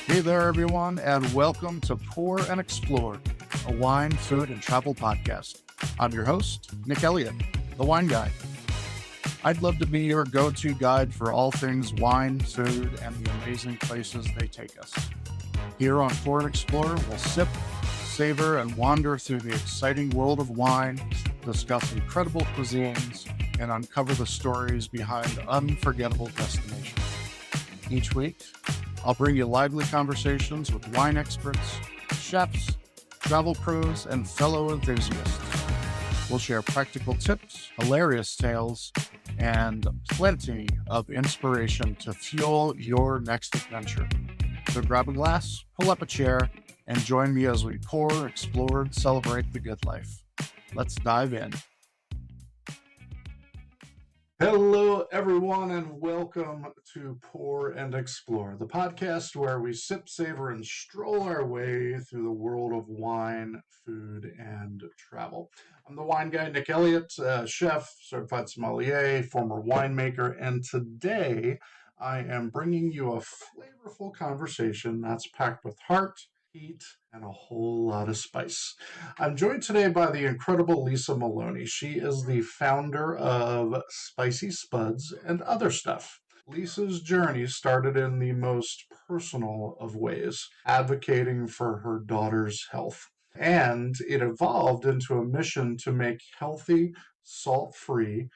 Hey there, everyone, and welcome to Pour and Explore, a wine, food, and travel podcast. I'm your host, Nick Elliott, the wine guy. I'd love to be your go-to guide for all things wine, food, and the amazing places they take us. Here on Pour and Explore, we'll sip, savor, and wander through the exciting world of wine, discuss incredible cuisines, and uncover the stories behind unforgettable destinations. Each week, I'll bring you lively conversations with wine experts, chefs, travel pros, and fellow enthusiasts. We'll share practical tips, hilarious tales, and plenty of inspiration to fuel your next adventure. So grab a glass, pull up a chair, and join me as we pour, explore, and celebrate the good life. Let's dive in. Hello, everyone, and welcome to Pour and Explore, the podcast where we sip, savor, and stroll our way through the world of wine, food, and travel. I'm the wine guy, Nick Elliott, chef, certified sommelier, former winemaker, and today I am bringing you a flavorful conversation that's packed with heart, heat, and a whole lot of spice. I'm joined today by the incredible Lisa Maloney. She is the founder of Spicy Spuds and Other Stuff. Lisa's journey started in the most personal of ways, advocating for her daughter's health. And it evolved into a mission to make healthy, salt-free,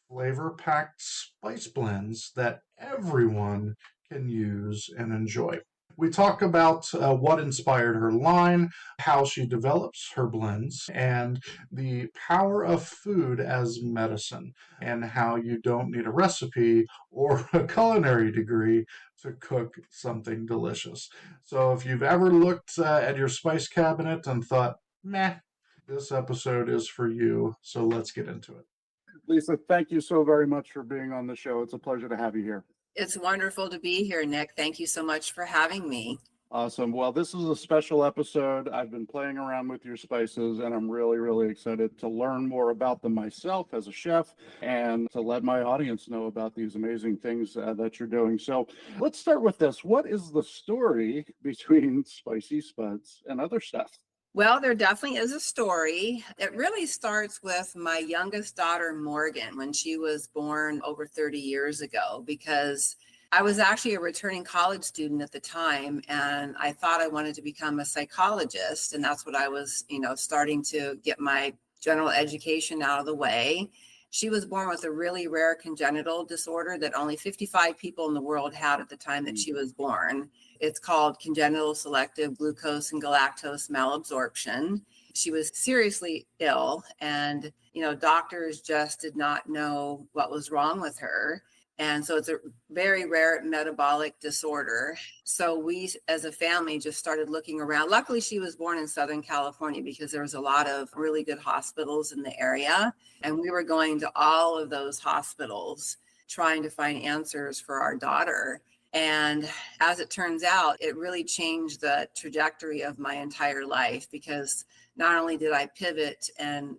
flavor-packed spice blends that everyone can use and enjoy. We talk about what inspired her line, how she develops her blends, and the power of food as medicine, and how you don't need a recipe or a culinary degree to cook something delicious. So if you've ever looked at your spice cabinet and thought, meh, this episode is for you, so let's get into it. Lisa, thank you so very much for being on the show. It's a pleasure to have you here. It's wonderful to be here, Nick. Thank you so much for having me. Awesome. Well, this is a special episode. I've been playing around with your spices, and I'm really, really excited to learn more about them myself as a chef and to let my audience know about these amazing things that you're doing. So let's start with this. What is the story between Spicy Spuds and Other Stuff? Well, there definitely is a story. It really starts with my youngest daughter, Morgan, when she was born over 30 years ago, because I was actually a returning college student at the time, and I thought I wanted to become a psychologist. And that's what I was, starting to get my general education out of the way. She was born with a really rare congenital disorder that only 55 people in the world had at the time that she was born. It's called congenital selective glucose and galactose malabsorption. She was seriously ill, and doctors just did not know what was wrong with her. And so it's a very rare metabolic disorder. So we, as a family, just started looking around. Luckily, she was born in Southern California because there was a lot of really good hospitals in the area. And we were going to all of those hospitals trying to find answers for our daughter. And as it turns out, it really changed the trajectory of my entire life, because not only did I pivot and,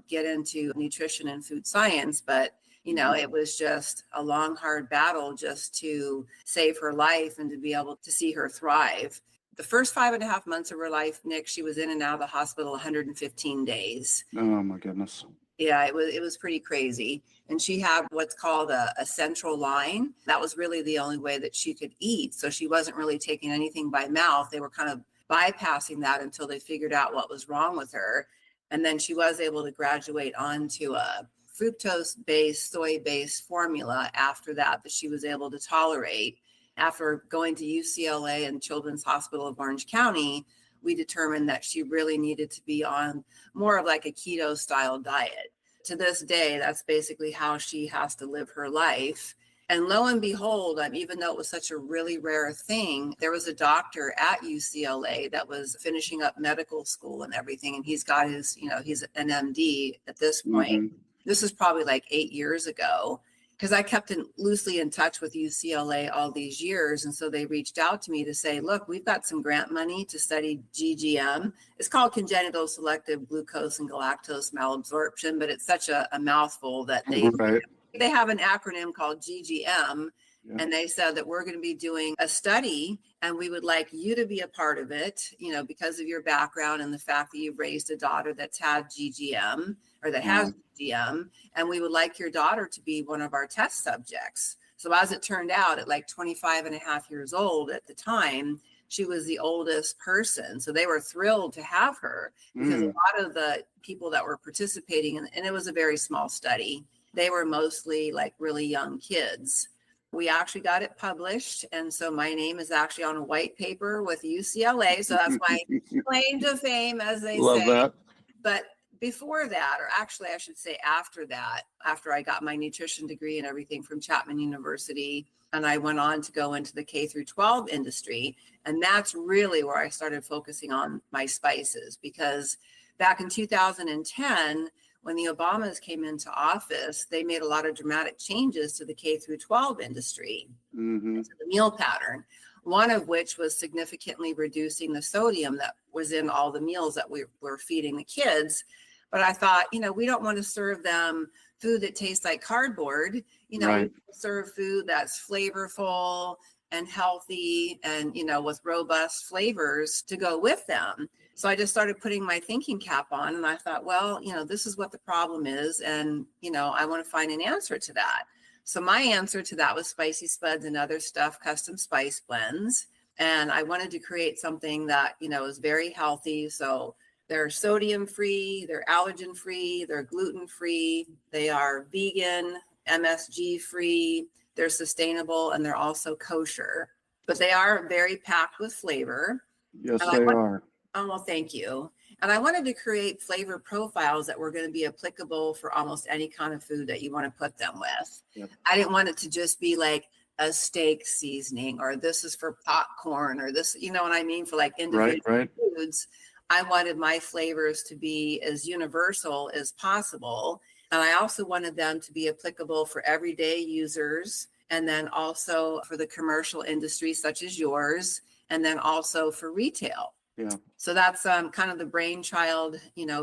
get into nutrition and food science, but it was just a long, hard battle just to save her life and to be able to see her thrive. The first 5.5 months of her life, Nick, she was in and out of the hospital 115 days. Oh, my goodness. Yeah, it was pretty crazy. And she had what's called a central line. That was really the only way that she could eat. So she wasn't really taking anything by mouth. They were kind of bypassing that until they figured out what was wrong with her. And then she was able to graduate onto a fructose-based, soy-based formula after that she was able to tolerate. After going to UCLA and Children's Hospital of Orange County, we determined that she really needed to be on more of like a keto style diet. To this day, that's basically how she has to live her life. And lo and behold, even though it was such a really rare thing, there was a doctor at UCLA that was finishing up medical school and everything. And he's got his, he's an MD at this point. Mm-hmm. This is probably like 8 years ago, because I kept loosely in touch with UCLA all these years. And so they reached out to me to say, look, we've got some grant money to study GGM. It's called congenital selective glucose and galactose malabsorption, but it's such a mouthful that they have an acronym called GGM. Yeah. And they said that we're going to be doing a study and we would like you to be a part of it, because of your background and the fact that you've raised a daughter that's had GGM or that has GGM. And we would like your daughter to be one of our test subjects. So as it turned out, at like 25 and a half years old at the time, she was the oldest person. So they were thrilled to have her because a lot of the people that were participating, and it was a very small study, they were mostly like really young kids. We actually got it published. And so my name is actually on a white paper with UCLA. So that's my claim to fame, as they Love say. that. But before that, or actually I should say after that, after I got my nutrition degree and everything from Chapman University, and I went on to go into the K through 12 industry. And that's really where I started focusing on my spices, because back in 2010, when the Obamas came into office, they made a lot of dramatic changes to the K through 12 industry, to the meal pattern, one of which was significantly reducing the sodium that was in all the meals that we were feeding the kids. But I thought, we don't want to serve them food that tastes like cardboard. We serve food that's flavorful and healthy and, with robust flavors to go with them. So I just started putting my thinking cap on and I thought, well, this is what the problem is. And, I want to find an answer to that. So my answer to that was Spicy Spuds and Other Stuff custom spice blends. And I wanted to create something that, is very healthy. So they're sodium free, they're allergen free, they're gluten free, they are vegan, MSG free, they're sustainable, and they're also kosher. But they are very packed with flavor. Yes, they are. Oh, well, thank you. And I wanted to create flavor profiles that were going to be applicable for almost any kind of food that you want to put them with. Yep. I didn't want it to just be like a steak seasoning, or this is for popcorn, or this, you know what I mean, for like individual foods. I wanted my flavors to be as universal as possible. And I also wanted them to be applicable for everyday users, and then also for the commercial industry, such as yours, and then also for retail. Yeah. So that's kind of the brainchild,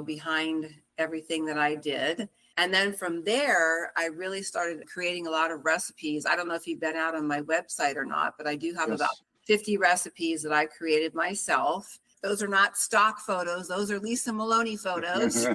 behind everything that I did. And then from there, I really started creating a lot of recipes. I don't know if you've been out on my website or not, but I do have about 50 recipes that I created myself. Those are not stock photos. Those are Lisa Maloney photos.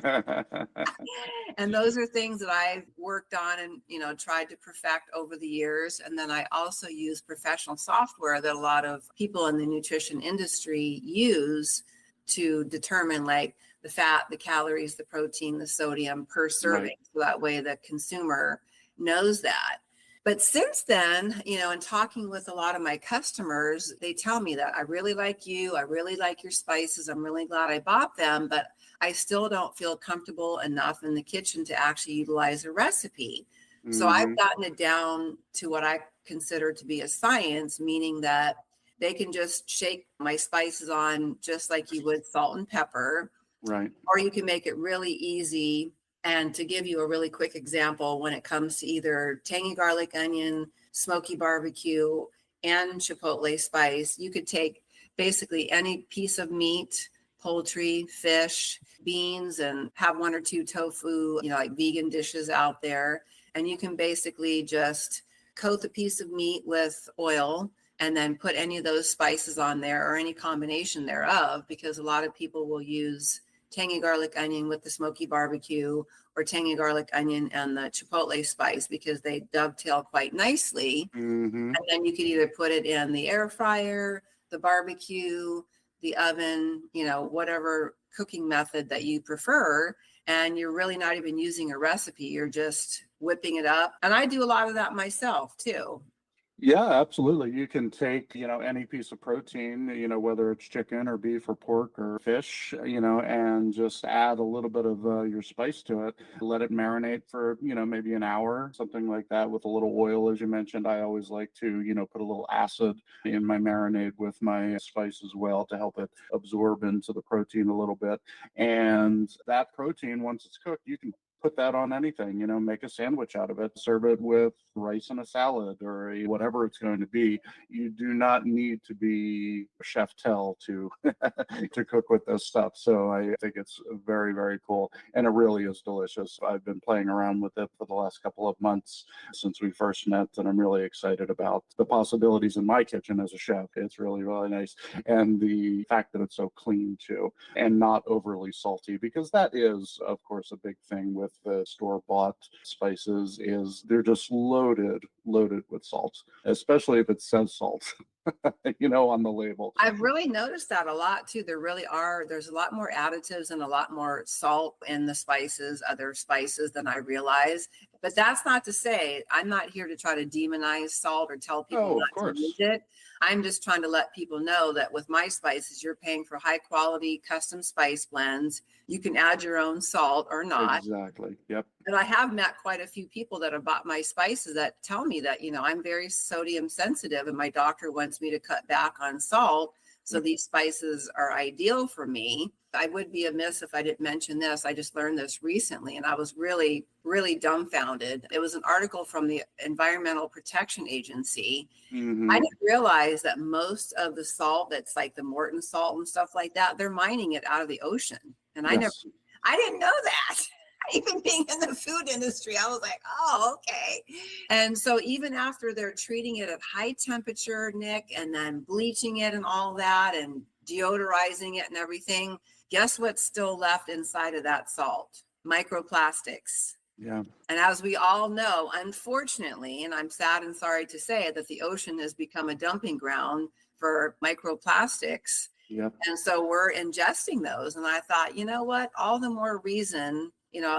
And those are things that I've worked on and, tried to perfect over the years. And then I also use professional software that a lot of people in the nutrition industry use to determine like the fat, the calories, the protein, the sodium per serving. So that way the consumer knows that. But since then, in talking with a lot of my customers, they tell me that I really like you. I really like your spices. I'm really glad I bought them, but I still don't feel comfortable enough in the kitchen to actually utilize a recipe. So I've gotten it down to what I consider to be a science, meaning that they can just shake my spices on just like you would salt and pepper. Right. Or you can make it really easy. And to give you a really quick example, when it comes to either tangy garlic onion, smoky barbecue, and chipotle spice, you could take basically any piece of meat, poultry, fish, beans, and have one or two tofu, like vegan dishes out there. And you can basically just coat the piece of meat with oil and then put any of those spices on there or any combination thereof, because a lot of people will use tangy garlic onion with the smoky barbecue or tangy garlic onion and the chipotle spice because they dovetail quite nicely. And then you could either put it in the air fryer, the barbecue, the oven, whatever cooking method that you prefer. And you're really not even using a recipe. You're just whipping it up. And I do a lot of that myself too. Yeah, absolutely. You can take, any piece of protein, whether it's chicken or beef or pork or fish, and just add a little bit of your spice to it. Let it marinate for, maybe an hour, something like that, with a little oil, as you mentioned. I always like to, put a little acid in my marinade with my spice as well to help it absorb into the protein a little bit. And that protein, once it's cooked, you can put that on anything, make a sandwich out of it, serve it with rice and a salad or whatever it's going to be. You do not need to be chef tell to to cook with this stuff. So I think it's very, very cool. And it really is delicious. I've been playing around with it for the last couple of months since we first met, and I'm really excited about the possibilities in my kitchen as a chef. It's really, really nice. And the fact that it's so clean too, and not overly salty, because that is, of course, a big thing with the store-bought spices is they're just loaded with salt, especially if it says salt, on the label. I've really noticed that a lot too. There's a lot more additives and a lot more salt in the other spices than I realize. But that's not to say I'm not here to try to demonize salt or tell people not to use it. I'm just trying to let people know that with my spices, you're paying for high quality custom spice blends. You can add your own salt or not. Exactly. Yep. And I have met quite a few people that have bought my spices that tell me that, I'm very sodium sensitive and my doctor wants me to cut back on salt. So these spices are ideal for me. I would be amiss if I didn't mention this. I just learned this recently and I was really, really dumbfounded. It was an article from the Environmental Protection Agency. Mm-hmm. I didn't realize that most of the salt that's like the Morton salt and stuff like that, they're mining it out of the ocean. And I didn't know that. Even being in the food industry, I was like, oh, okay. And so even after they're treating it at high temperature, Nick, and then bleaching it and all that and deodorizing it and everything, guess what's still left inside of that salt? Microplastics. Yeah. And as we all know, unfortunately, and I'm sad and sorry to say it, that the ocean has become a dumping ground for microplastics. Yep. And so we're ingesting those. And I thought, you know what? All the more reason,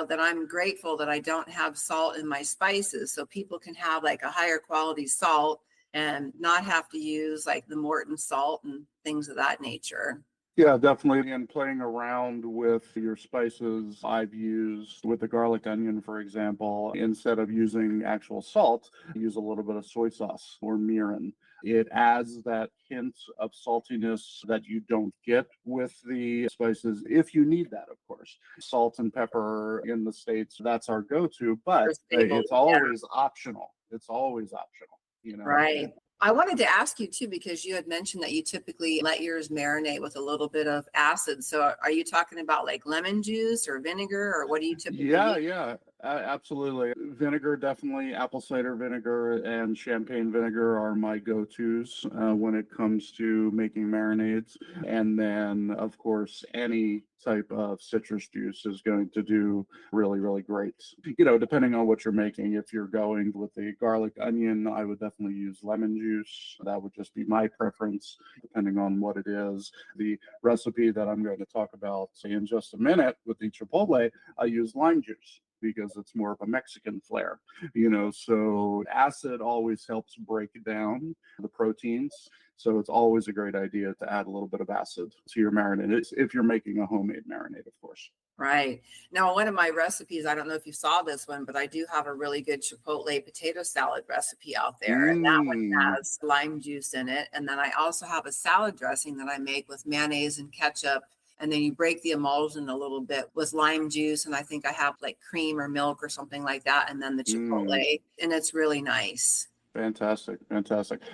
that I'm grateful that I don't have salt in my spices. So people can have like a higher quality salt and not have to use like the Morton salt and things of that nature. Yeah, definitely. And playing around with your spices, I've used with the garlic onion, for example, instead of using actual salt, use a little bit of soy sauce or mirin. It adds that hint of saltiness that you don't get with the spices, if you need that, of course. Salt and pepper in the States, that's our go-to, but it's always optional. It's always optional, Right. I wanted to ask you too, because you had mentioned that you typically let yours marinate with a little bit of acid. So are you talking about like lemon juice or vinegar, or what do you typically use? Yeah, absolutely. Vinegar, definitely. Apple cider vinegar and champagne vinegar are my go-tos when it comes to making marinades. And then, of course, any type of citrus juice is going to do really, really great. Depending on what you're making. If you're going with the garlic onion, I would definitely use lemon juice. That would just be my preference, depending on what it is. The recipe that I'm going to talk about in just a minute with the chipotle, I use lime juice because it's more of a Mexican flair, so acid always helps break down the proteins. So it's always a great idea to add a little bit of acid to your marinade if you're making a homemade marinade, of course. Right. Now, one of my recipes, I don't know if you saw this one, but I do have a really good chipotle potato salad recipe out there. And that one has lime juice in it. And then I also have a salad dressing that I make with mayonnaise and ketchup. And then you break the emulsion a little bit with lime juice. And I think I have like cream or milk or something like that. And then the chipotle. And it's really nice. Fantastic.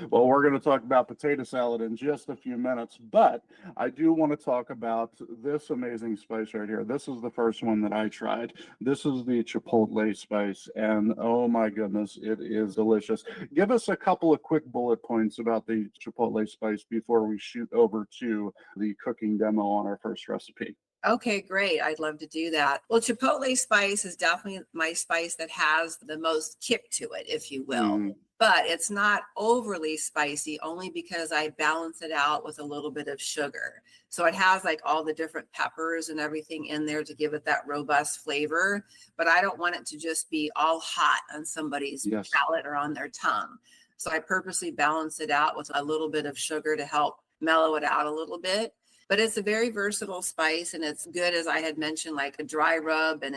Well, we're going to talk about potato salad in just a few minutes, but I do want to talk about this amazing spice right here. This is the first one that I tried. This is the chipotle spice, and oh my goodness, it is delicious. Give us a couple of quick bullet points about the chipotle spice before we shoot over to the cooking demo on our first recipe. Okay, great. I'd love to do that. Well, chipotle spice is definitely my spice that has the most kick to it, if you will. But it's not overly spicy, only because I balance it out with a little bit of sugar. So it has like all the different peppers and everything in there to give it that robust flavor. But I don't want it to just be all hot on somebody's palate or on their tongue. So I purposely balance it out with a little bit of sugar to help mellow it out a little bit. But it's a very versatile spice, and it's good, as I had mentioned, like a dry rub, and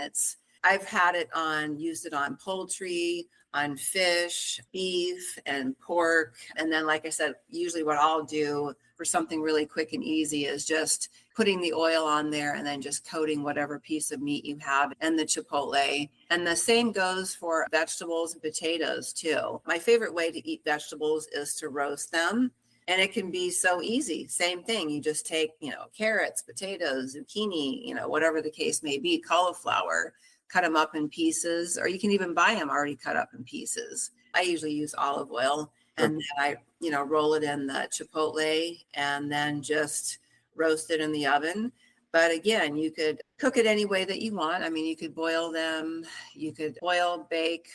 I've used it on poultry, on fish, beef, and pork. And then, like I said, usually what I'll do for something really quick and easy is just putting the oil on there and then just coating whatever piece of meat you have and the chipotle. And the same goes for vegetables and potatoes too. My favorite way to eat vegetables is to roast them. And it can be so easy. Same thing. You just take, carrots, potatoes, zucchini, whatever the case may be, cauliflower, cut them up in pieces, or you can even buy them already cut up in pieces. I usually use olive oil, and then I, roll it in the chipotle and then just roast it in the oven. But again, you could cook it any way that you want. I mean, you could boil them, you could boil, bake,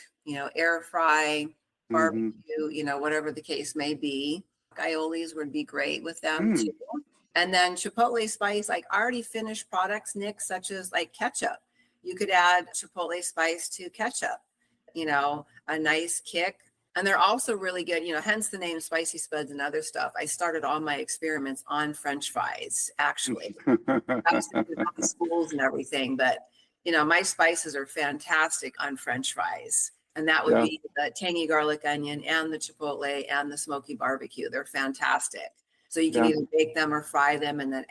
air fry, barbecue, whatever the case may be. Aiolis would be great with them too. And then chipotle spice, like already finished products, Nick, such as like ketchup. You could add chipotle spice to ketchup, a nice kick. And they're also really good, hence the name Spicy Spuds and other stuff. I started all my experiments on French fries, actually. I was thinking about the schools and everything, but, my spices are fantastic on French fries. And that would be the tangy garlic onion and the chipotle and the smoky barbecue. They're fantastic. So you can either bake them or fry them. And then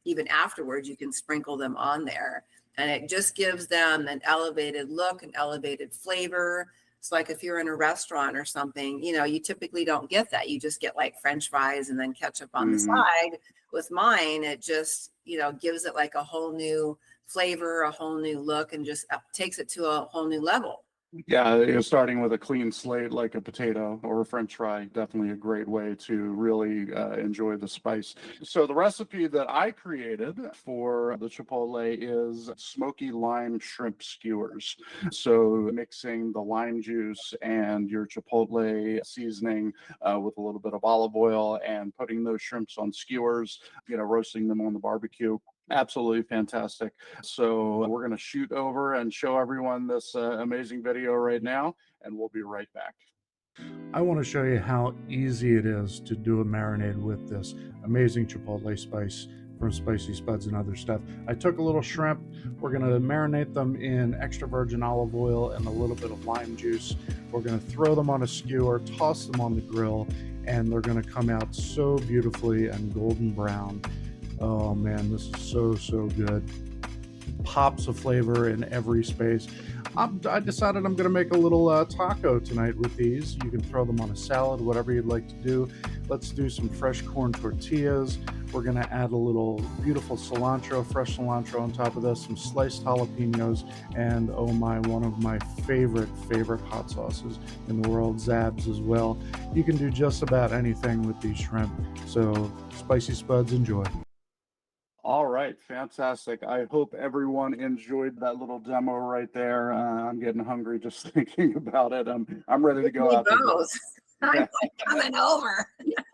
even afterwards, you can sprinkle them on there. And it just gives them an elevated look, an elevated flavor. It's like if you're in a restaurant or something, you typically don't get that. You just get like French fries and then ketchup on the side. With mine, it just, gives it like a whole new flavor, a whole new look, and just takes it to a whole new level. Yeah, starting with a clean slate like a potato or a French fry, definitely a great way to really enjoy the spice. So the recipe that I created for the chipotle is smoky lime shrimp skewers. So mixing the lime juice and your chipotle seasoning with a little bit of olive oil and putting those shrimps on skewers, roasting them on the barbecue. Absolutely fantastic. So we're going to shoot over and show everyone this amazing video right now, and we'll be right back. I want to show you how easy it is to do a marinade with this amazing chipotle spice from Spicy Spuds and other stuff. I took a little shrimp. We're going to marinate them in extra virgin olive oil and a little bit of lime juice. We're going to throw them on a skewer, toss them on the grill, and they're going to come out so beautifully and golden brown. Oh man, this is so good. Pops of flavor in every space. I decided I'm going to make a little taco tonight with these. You can throw them on a salad, whatever you'd like to do. Let's do some fresh corn tortillas. We're going to add a little beautiful cilantro, fresh cilantro on top of this, some sliced jalapenos, and oh my, one of my favorite hot sauces in the world, Zab's as well. You can do just about anything with these shrimp. So Spicy Spuds, enjoy. All right, fantastic. I hope everyone enjoyed that little demo right there. I'm getting hungry just thinking about it. I'm ready to go out. I'm coming over.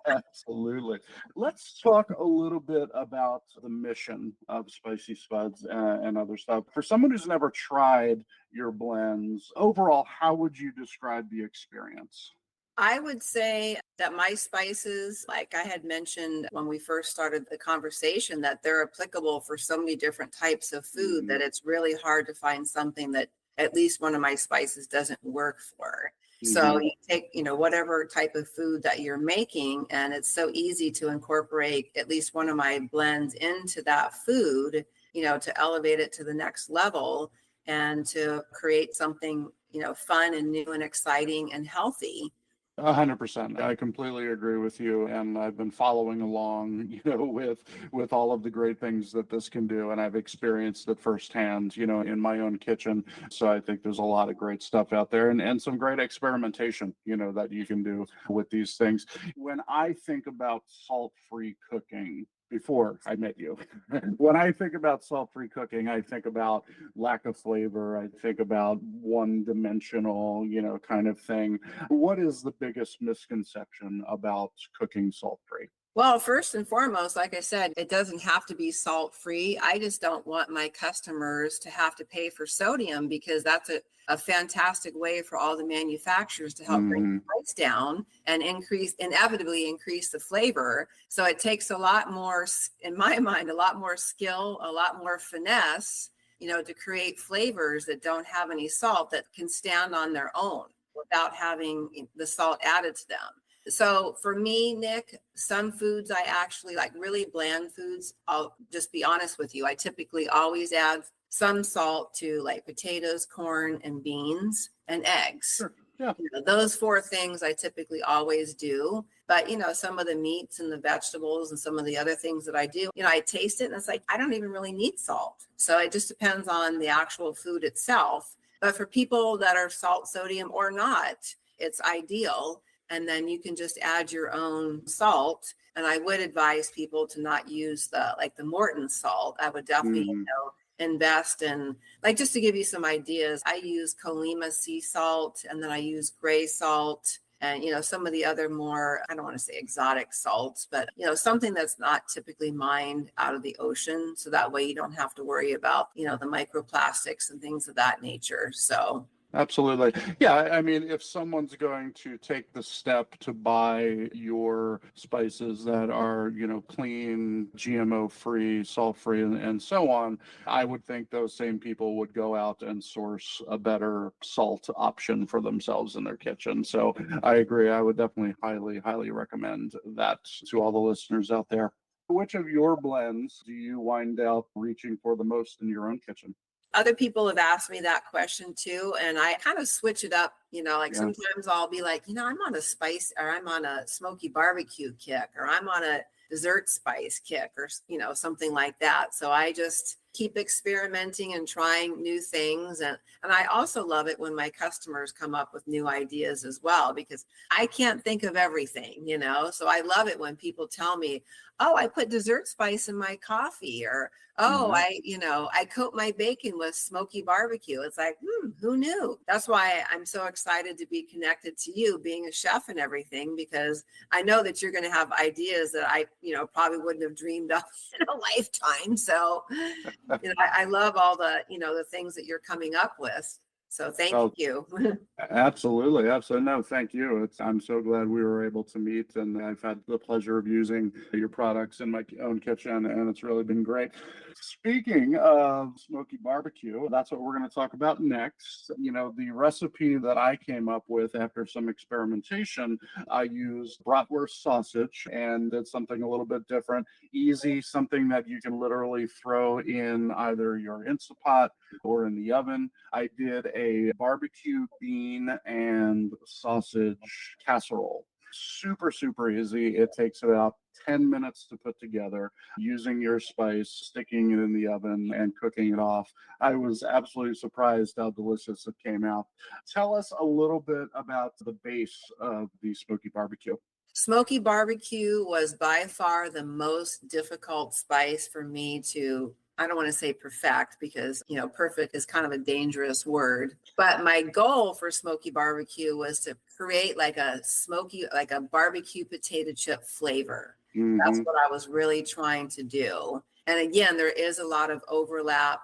Absolutely. Let's talk a little bit about the mission of Spicy Spuds and other stuff. For someone who's never tried your blends, overall, how would you describe the experience? I would say that my spices, like I had mentioned when we first started the conversation, that they're applicable for so many different types of food that it's really hard to find something that at least one of my spices doesn't work for. So you take, whatever type of food that you're making, and it's so easy to incorporate at least one of my blends into that food, to elevate it to the next level and to create something, fun and new and exciting and healthy. 100%. I completely agree with you, and I've been following along, with all of the great things that this can do, and I've experienced it firsthand, in my own kitchen. So I think there's a lot of great stuff out there, and some great experimentation, that you can do with these things. When I think about salt-free cooking, before I met you. When I think about salt-free cooking, I think about lack of flavor. I think about one-dimensional, kind of thing. What is the biggest misconception about cooking salt-free? Well, first and foremost, like I said, it doesn't have to be salt-free. I just don't want my customers to have to pay for sodium, because that's a fantastic way for all the manufacturers to help bring the price down and inevitably increase the flavor. So it takes a lot more, in my mind, a lot more skill, a lot more finesse, to create flavors that don't have any salt that can stand on their own without having the salt added to them. So for me, Nick, some foods I actually like, really bland foods. I'll just be honest with you. I typically always add some salt to like potatoes, corn, and beans and eggs. Sure. Yeah. Those four things I typically always do. But, some of the meats and the vegetables and some of the other things that I do, I taste it and it's like, I don't even really need salt. So it just depends on the actual food itself. But for people that are salt, sodium or not, it's ideal. And then you can just add your own salt. And I would advise people to not use the Morton salt. I would definitely, invest in, like, just to give you some ideas, I use Colima sea salt, and then I use gray salt, and some of the other more, I don't want to say exotic salts, but something that's not typically mined out of the ocean, so that way you don't have to worry about the microplastics and things of that nature. So absolutely. Yeah, I mean, if someone's going to take the step to buy your spices that are, clean, GMO-free, salt-free, and so on, I would think those same people would go out and source a better salt option for themselves in their kitchen. So I agree. I would definitely highly, highly recommend that to all the listeners out there. Which of your blends do you wind up reaching for the most in your own kitchen? Other people have asked me that question too, and I kind of switch it up. Sometimes I'll be like, I'm on a spice, or I'm on a smoky barbecue kick, or I'm on a dessert spice kick, or something like that. So I just keep experimenting and trying new things, and I also love it when my customers come up with new ideas as well, because I can't think of everything. So I love it when people tell me, oh, I put dessert spice in my coffee, or oh, I coat my bacon with smoky barbecue. It's like, who knew? That's why I'm so excited to be connected to you, being a chef and everything, because I know that you're going to have ideas that I, probably wouldn't have dreamed of in a lifetime. So, I love all the, the things that you're coming up with. So thank you. Absolutely. Absolutely. No, thank you. I'm so glad we were able to meet, and I've had the pleasure of using your products in my own kitchen, and it's really been great. Speaking of smoky barbecue, that's what we're going to talk about next. The recipe that I came up with after some experimentation, I used bratwurst sausage and did something a little bit different, easy, something that you can literally throw in either your Instant Pot or in the oven. I did a barbecue bean and sausage casserole. Super, super easy. It takes about 10 minutes to put together, using your spice, sticking it in the oven, and cooking it off. I was absolutely surprised how delicious it came out. Tell us a little bit about the base of the smoky barbecue. Smoky barbecue was by far the most difficult spice for me to, I don't want to say perfect, because, perfect is kind of a dangerous word. But my goal for smoky barbecue was to create like a barbecue potato chip flavor. That's what I was really trying to do. And again, there is a lot of overlap,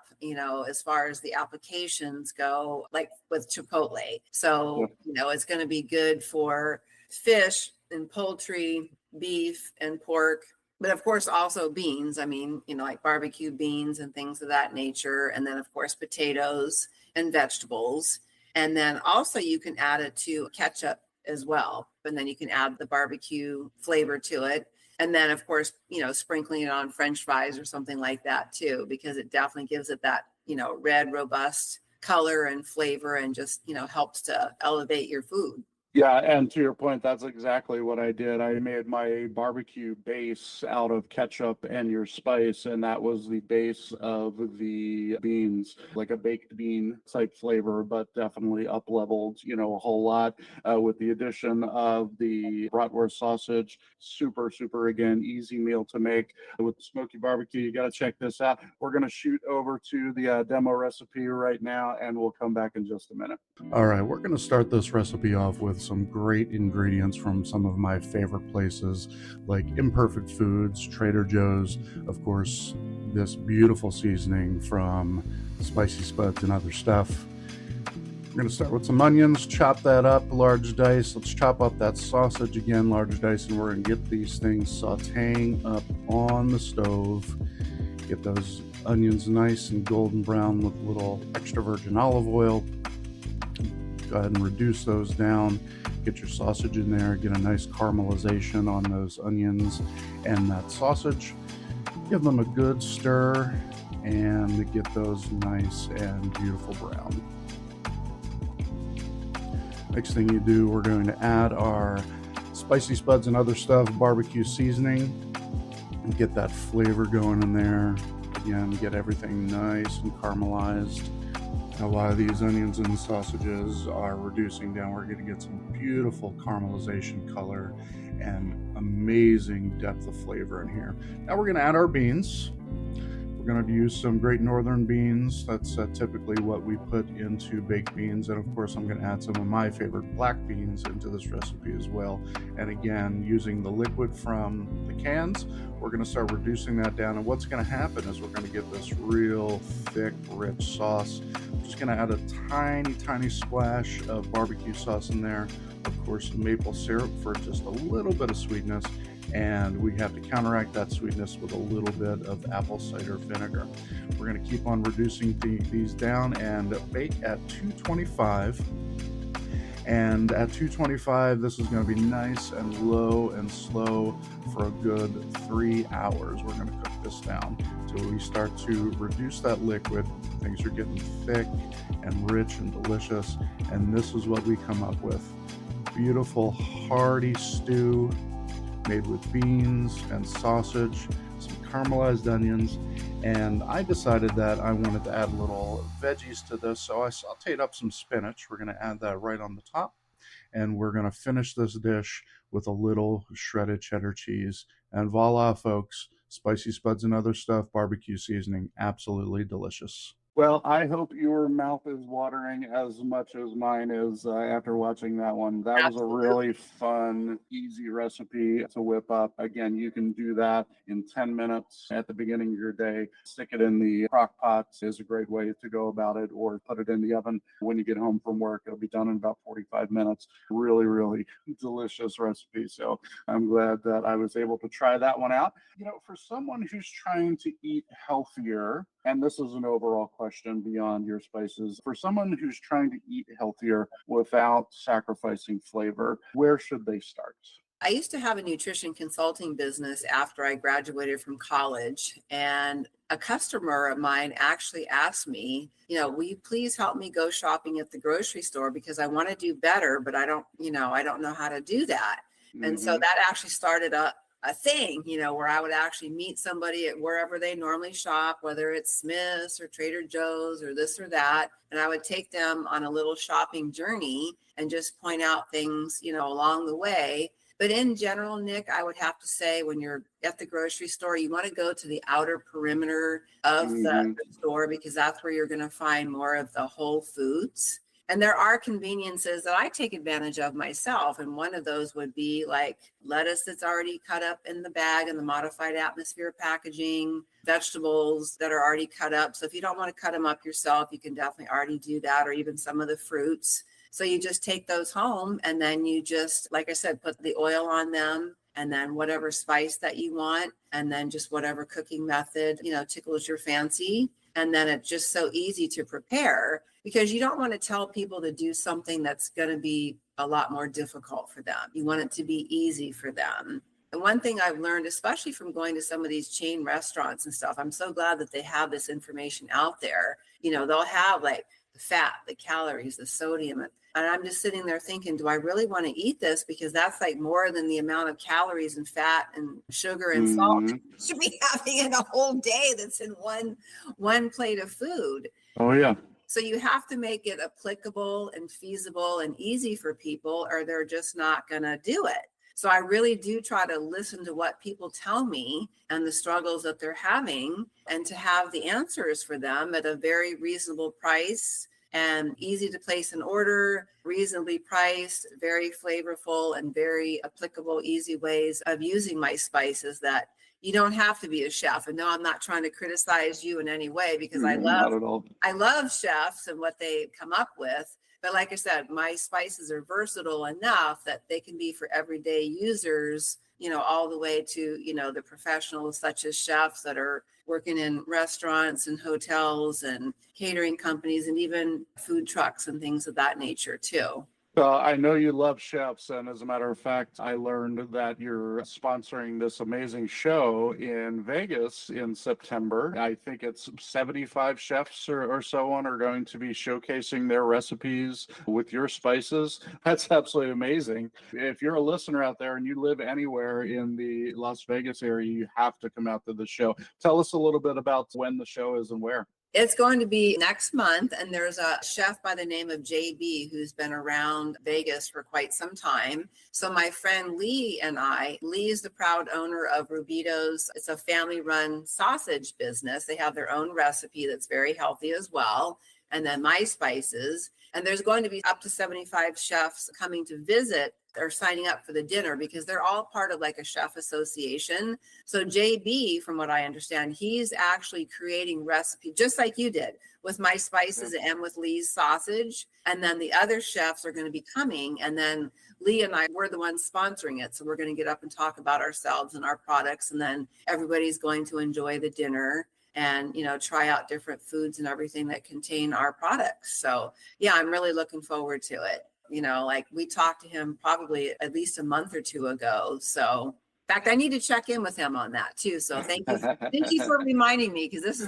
as far as the applications go, like with Chipotle. So, it's going to be good for fish and poultry, beef and pork. But of course, also beans. I mean, like barbecue beans and things of that nature. And then, of course, potatoes and vegetables. And then also you can add it to ketchup as well. And then you can add the barbecue flavor to it. And then, of course, sprinkling it on French fries or something like that, too, because it definitely gives it that, red, robust color and flavor, and just, helps to elevate your food. Yeah, and to your point, that's exactly what I did. I made my barbecue base out of ketchup and your spice, and that was the base of the beans, like a baked bean type flavor, but definitely up-leveled, a whole lot with the addition of the bratwurst sausage. Super, super, again, easy meal to make. With the smoky barbecue, you got to check this out. We're going to shoot over to the demo recipe right now, and we'll come back in just a minute. All right, we're going to start this recipe off with some great ingredients from some of my favorite places, like Imperfect Foods, Trader Joe's, of course, this beautiful seasoning from Spicy Spuds and other stuff. We're going to start with some onions, chop that up, large dice. Let's chop up that sausage again, large dice, and we're going to get these things sauteing up on the stove. Get those onions nice and golden brown with a little extra virgin olive oil. Go ahead and reduce those down. Get your sausage in there, get a nice caramelization on those onions and that sausage. Give them a good stir and get those nice and beautiful brown. Next thing you do, we're going to add our Spicy Spuds and other stuff, barbecue seasoning, and get that flavor going in there. Again, get everything nice and caramelized. Now, while these onions and sausages are reducing down, we're going to get some beautiful caramelization color and amazing depth of flavor in here. Now we're going to add our beans. We're going to use some Great Northern beans. That's typically what we put into baked beans. And of course, I'm going to add some of my favorite black beans into this recipe as well. And again, using the liquid from the cans, we're going to start reducing that down. And what's going to happen is we're going to get this real thick, rich sauce. I'm just going to add a tiny splash of barbecue sauce in there. Of course, maple syrup for just a little bit of sweetness. And we have to counteract that sweetness with a little bit of apple cider vinegar. We're going to keep on reducing these down and bake at 225. And at 225, this is going to be nice and low and slow for a good 3 hours. We're going to cook this down until we start to reduce that liquid. Things are getting thick and rich and delicious. And this is what we come up with. Beautiful, hearty stew made with beans and sausage, some caramelized onions, and I decided that I wanted to add little veggies to this, so I sauteed up some spinach. We're going to add that right on the top, and we're going to finish this dish with a little shredded cheddar cheese, and voila, folks, Spicy Spuds and other stuff, barbecue seasoning, absolutely delicious. Well, I hope your mouth is watering as much as mine is after watching that one. That was a really fun, easy recipe to whip up. Again, you can do that in 10 minutes at the beginning of your day. Stick it in the crock pot is a great way to go about it, or put it in the oven when you get home from work. It'll be done in about 45 minutes. Really delicious recipe. So I'm glad that I was able to try that one out. You know, for someone who's trying to eat healthier, and this is an overall question beyond your spices. For someone who's trying to eat healthier without sacrificing flavor, where should they start? I used to have a nutrition consulting business after I graduated from college, and a customer of mine actually asked me, will you please help me go shopping at the grocery store because I want to do better, but I don't know how to do that. And so that actually started a thing, where I would actually meet somebody at wherever they normally shop, whether it's Smith's or Trader Joe's or this or that. And I would take them on a little shopping journey and just point out things, along the way. But in general, Nick, I would have to say when you're at the grocery store, you want to go to the outer perimeter of the store because that's where you're going to find more of the whole foods. And there are conveniences that I take advantage of myself. And one of those would be like lettuce that's already cut up in the bag in the modified atmosphere packaging, vegetables that are already cut up. So if you don't want to cut them up yourself, you can definitely already do that, or even some of the fruits. So you just take those home and then you just, like I said, put the oil on them and then whatever spice that you want, and then just whatever cooking method, tickles your fancy. And then it's just so easy to prepare because you don't want to tell people to do something that's going to be a lot more difficult for them. You want it to be easy for them. And one thing I've learned, especially from going to some of these chain restaurants and stuff, I'm so glad that they have this information out there. They'll have like the fat, the calories, the sodium. And I'm just sitting there thinking, do I really want to eat this? Because that's like more than the amount of calories and fat and sugar and salt you should be having in a whole day that's in one plate of food. Oh, yeah. So you have to make it applicable and feasible and easy for people, or they're just not going to do it. So I really do try to listen to what people tell me and the struggles that they're having, and to have the answers for them at a very reasonable price and easy to place an order, reasonably priced, very flavorful, and very applicable, easy ways of using my spices that you don't have to be a chef. And no, I'm not trying to criticize you in any way, because I love chefs and what they come up with. But like I said, my spices are versatile enough that they can be for everyday users, all the way to, the professionals such as chefs that are working in restaurants and hotels and catering companies and even food trucks and things of that nature too. I know you love chefs, and as a matter of fact, I learned that you're sponsoring this amazing show in Vegas in September. I think it's 75 chefs or so on are going to be showcasing their recipes with your spices. That's absolutely amazing. If you're a listener out there and you live anywhere in the Las Vegas area, you have to come out to the show. Tell us a little bit about when the show is and where. It's going to be next month, and there's a chef by the name of JB who's been around Vegas for quite some time. So my friend Lee is the proud owner of Rubito's. It's a family-run sausage business. They have their own recipe that's very healthy as well, and then my spices. And there's going to be up to 75 chefs coming to visit or signing up for the dinner because they're all part of like a chef association. So JB, from what I understand, he's actually creating recipe just like you did with my spices and with Lee's sausage. And then the other chefs are going to be coming. And then Lee and I, we're the ones sponsoring it. So we're going to get up and talk about ourselves and our products. And then everybody's going to enjoy the dinner and, try out different foods and everything that contain our products. So yeah, I'm really looking forward to it. Like we talked to him probably at least a month or two ago. So in fact, I need to check in with him on that too. So thank you for reminding me because this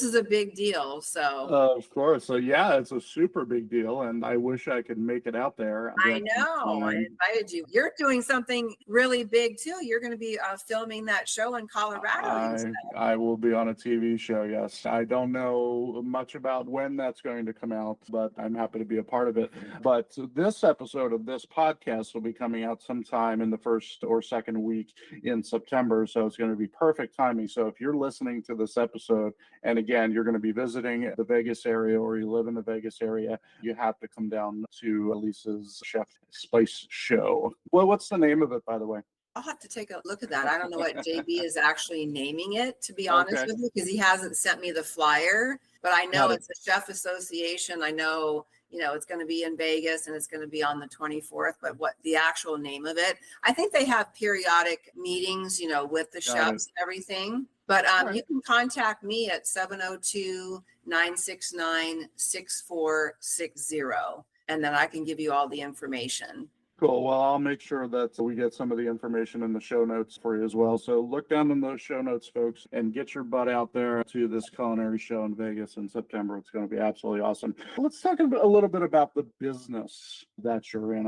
is a big deal. So of course. So yeah, it's a super big deal, and I wish I could make it out there. I know. I invited you. You're doing something really big too. You're going to be filming that show in Colorado. I will be on a TV show. Yes, I don't know much about when that's going to come out, but I'm happy to be a part of it. But this episode of this podcast will be coming out sometime in the first or second week in September, so it's going to be perfect timing. So if you're listening to this episode, and again, you're going to be visiting the Vegas area or you live in the Vegas area, you have to come down to Lisa's Chef Spice Show. Well, what's the name of it, by the way? I'll have to take a look at that. I don't know what JB is actually naming it, to be honest with you, because he hasn't sent me the flyer, but I know it's a chef association. I know it's going to be in Vegas and it's going to be on the 24th, but what the actual name of it, I think they have periodic meetings, with the chefs and everything. But you can contact me at 702-969-6460, and then I can give you all the information. Cool. Well, I'll make sure that we get some of the information in the show notes for you as well. So look down in those show notes, folks, and get your butt out there to this culinary show in Vegas in September. It's going to be absolutely awesome. Let's talk a little bit about the business that you're in.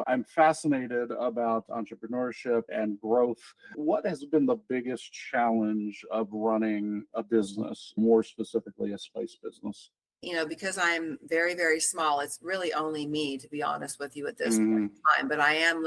I'm fascinated about entrepreneurship and growth. What has been the biggest challenge of running a business, more specifically a spice business? Because I'm very, very small, it's really only me, to be honest with you at this point in time. But I am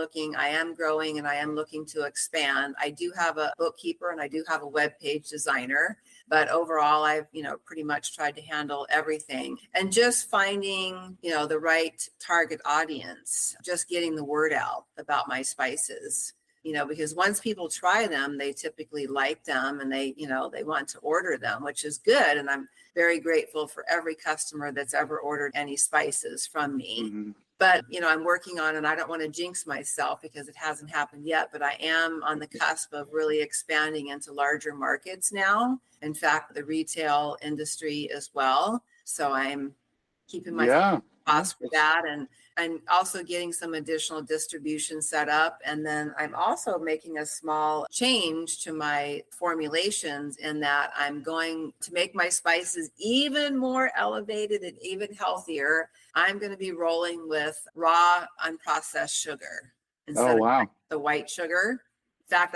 growing, and I am looking to expand. I do have a bookkeeper and I do have a web page designer. But overall, I've, pretty much tried to handle everything and just finding, the right target audience, just getting the word out about my spices. Because once people try them, they typically like them and they want to order them, which is good. And I'm very grateful for every customer that's ever ordered any spices from me. But, I'm working on, and I don't want to jinx myself because it hasn't happened yet, but I am on the cusp of really expanding into larger markets now. In fact, the retail industry as well. So I'm keeping myself cost for that and also getting some additional distribution set up. And then I'm also making a small change to my formulations in that I'm going to make my spices even more elevated and even healthier. I'm going to be rolling with raw unprocessed sugar instead of the white sugar. In fact,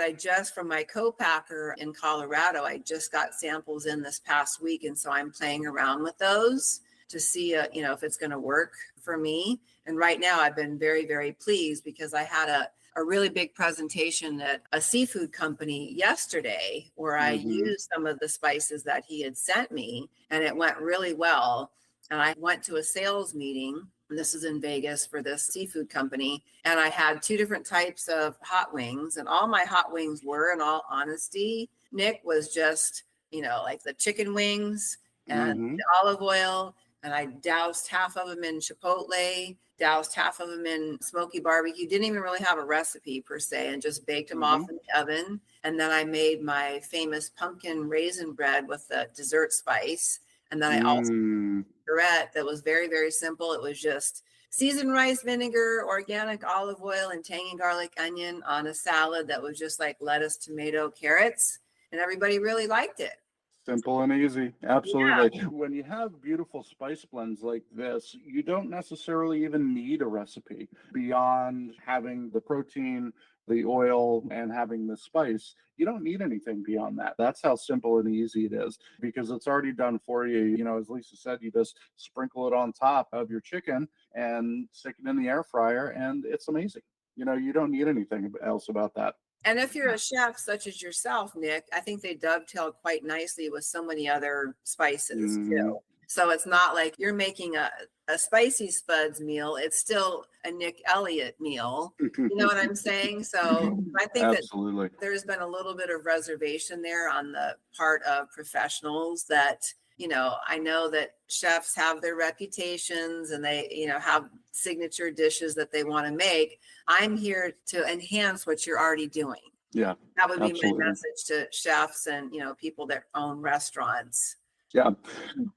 from my co-packer in Colorado, I just got samples in this past week. And so I'm playing around with those to see, if it's going to work for me. And right now I've been very, very pleased because I had a really big presentation at a seafood company yesterday where I used some of the spices that he had sent me, and it went really well. And I went to a sales meeting, and this is in Vegas for this seafood company. And I had 2 different types of hot wings, and all my hot wings were, in all honesty, Nick, was just, like the chicken wings and the olive oil and I doused half of them in chipotle, doused half of them in smoky barbecue. Didn't even really have a recipe per se, and just baked them off in the oven. And then I made my famous pumpkin raisin bread with the dessert spice. And then I also vinaigrette that was very, very simple. It was just seasoned rice vinegar, organic olive oil, and tangy garlic onion on a salad that was just like lettuce, tomato, carrots. And everybody really liked it. Simple and easy. Absolutely. Yeah. When you have beautiful spice blends like this, you don't necessarily even need a recipe beyond having the protein, the oil, and having the spice. You don't need anything beyond that. That's how simple and easy it is, because it's already done for you. You know, as Lisa said, you just sprinkle it on top of your chicken and stick it in the air fryer, and it's amazing. You know, you don't need anything else about that. And if you're a chef such as yourself, Nick, I think they dovetail quite nicely with so many other spices too. So it's not like you're making a Spicy Spuds meal. It's still a Nick Elliott meal. You know what I'm saying? So I think that there's been a little bit of reservation there on the part of professionals that, you know, I know that chefs have their reputations and they, you know, have signature dishes that they want to make. I'm here to enhance what you're already doing. Yeah. That would be my message to chefs and, you know, people that own restaurants. Yeah.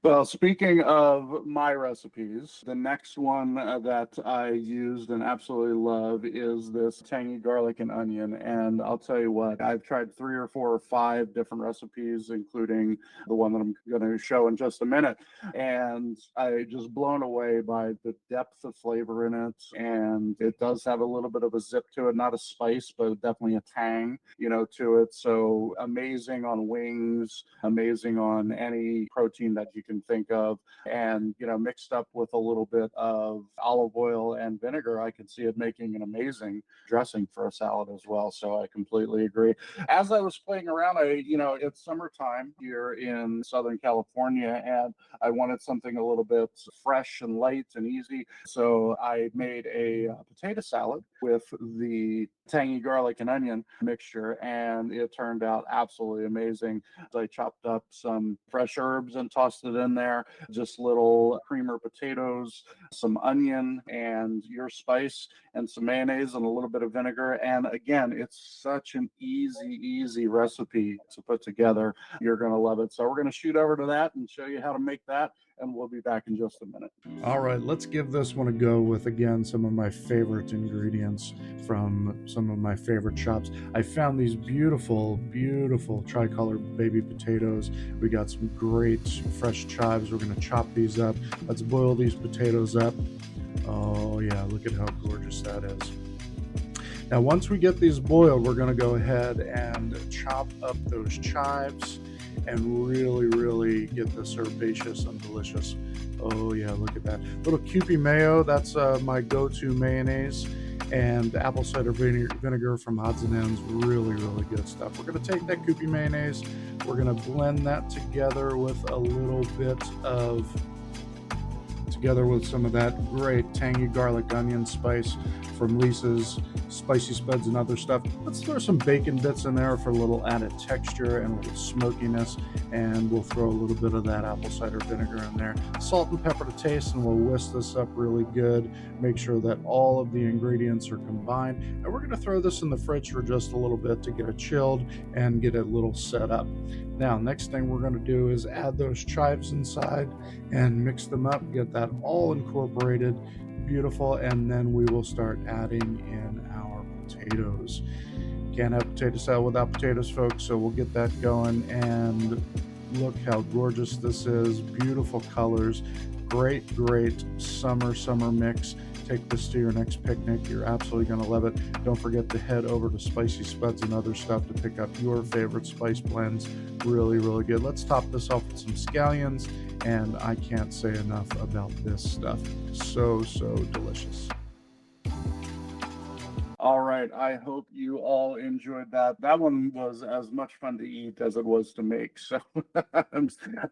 Well, speaking of my recipes, the next one that I used and absolutely love is this tangy garlic and onion. And I'll tell you what, I've tried 3 or 4 or 5 different recipes, including the one that I'm going to show in just a minute. And I just blown away by the depth of flavor in it. And it does have a little bit of a zip to it, not a spice, but definitely a tang, you know, to it. So amazing on wings, amazing on any protein that you can think of, and you know, mixed up with a little bit of olive oil and vinegar, I could see it making an amazing dressing for a salad as well. So I completely agree. As I was playing around, it's summertime here in Southern California, and I wanted something a little bit fresh and light and easy. So I made a potato salad with the tangy garlic and onion mixture, and it turned out absolutely amazing. I chopped up some fresh herbs and tossed it in there, just little creamer potatoes, some onion and your spice, and some mayonnaise and a little bit of vinegar. And again, it's such an easy recipe to put together. You're going to love it. So we're going to shoot over to that and show you how to make that, and we'll be back in just a minute. All right, let's give this one a go with, again, some of my favorite ingredients from some of my favorite shops. I found these beautiful tricolor baby potatoes. We got some great fresh chives. We're going to chop these up. Let's boil these potatoes up. Oh yeah, look at how gorgeous that is. Now, once we get these boiled, we're going to go ahead and chop up those chives and really get this herbaceous and delicious. Oh yeah, look at that. Little Kewpie mayo, that's my go-to mayonnaise, and apple cider vinegar from Odds and Ends. Really good stuff. We're going to take that Kewpie mayonnaise, we're going to blend that together with a little bit of, together with some of that great tangy garlic onion spice from Lisa's Spicy Spuds and other stuff. Let's throw some bacon bits in there for a little added texture and a little smokiness, and we'll throw a little bit of that apple cider vinegar in there. Salt and pepper to taste, and we'll whisk this up really good. Make sure that all of the ingredients are combined, and we're going to throw this in the fridge for just a little bit to get it chilled and get it a little set up. Now, next thing we're going to do is add those chives inside and mix them up, get that all incorporated, beautiful, and then we will start adding in our potatoes. Can't have potato salad without potatoes, folks, so we'll get that going. And look how gorgeous this is. Beautiful colors. Great summer mix. Take this to your next picnic. You're absolutely going to love it. Don't forget to head over to Spicy Spuds and other stuff to pick up your favorite spice blends. Really good. Let's top this off with some scallions, and I can't say enough about this stuff. So delicious. All right. right. I hope you all enjoyed that. That one was as much fun to eat as it was to make. So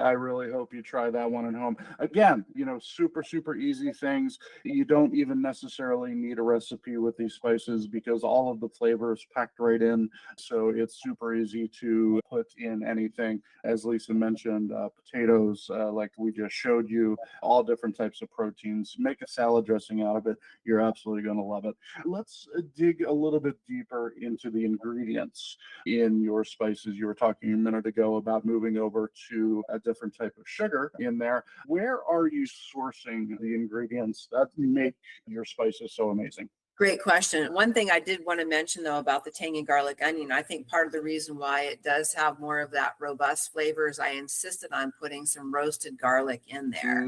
I really hope you try that one at home. Again, super, super easy things. You don't even necessarily need a recipe with these spices because all of the flavor is packed right in. So it's super easy to put in anything. As Lisa mentioned, potatoes, like we just showed you, all different types of proteins. Make a salad dressing out of it. You're absolutely going to love it. Let's dig a little bit deeper into the ingredients in your spices. You were talking a minute ago about moving over to a different type of sugar in there. Where are you sourcing the ingredients that make your spices so amazing? Great question. One thing I did want to mention though about the tangy garlic onion, I think part of the reason why it does have more of that robust flavor is I insisted on putting some roasted garlic in there.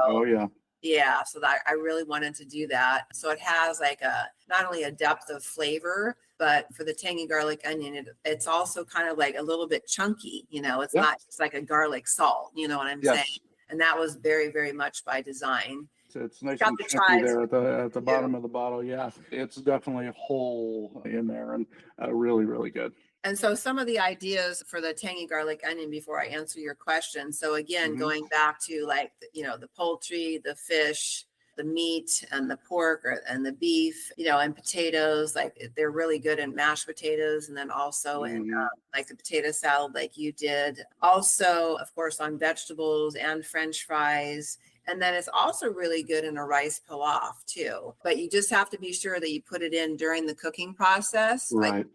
Oh yeah. Yeah, so that I really wanted to do that. So it has like not only a depth of flavor, but for the tangy garlic onion, it's also kind of like a little bit chunky, it's not just like a garlic salt, you know what I'm saying? And that was very, very much by design. It's nice and chunky there at the bottom of the bottle. Yeah, it's definitely whole in there and really, really good. And so some of the ideas for the tangy garlic onion before I answer your question. So again, going back to like, the poultry, the fish, the meat and the pork and the beef, and potatoes, like they're really good in mashed potatoes. And then also in like the potato salad, like you did. Also, of course, on vegetables and French fries. And then it's also really good in a rice pilaf too. But you just have to be sure that you put it in during the cooking process. Right.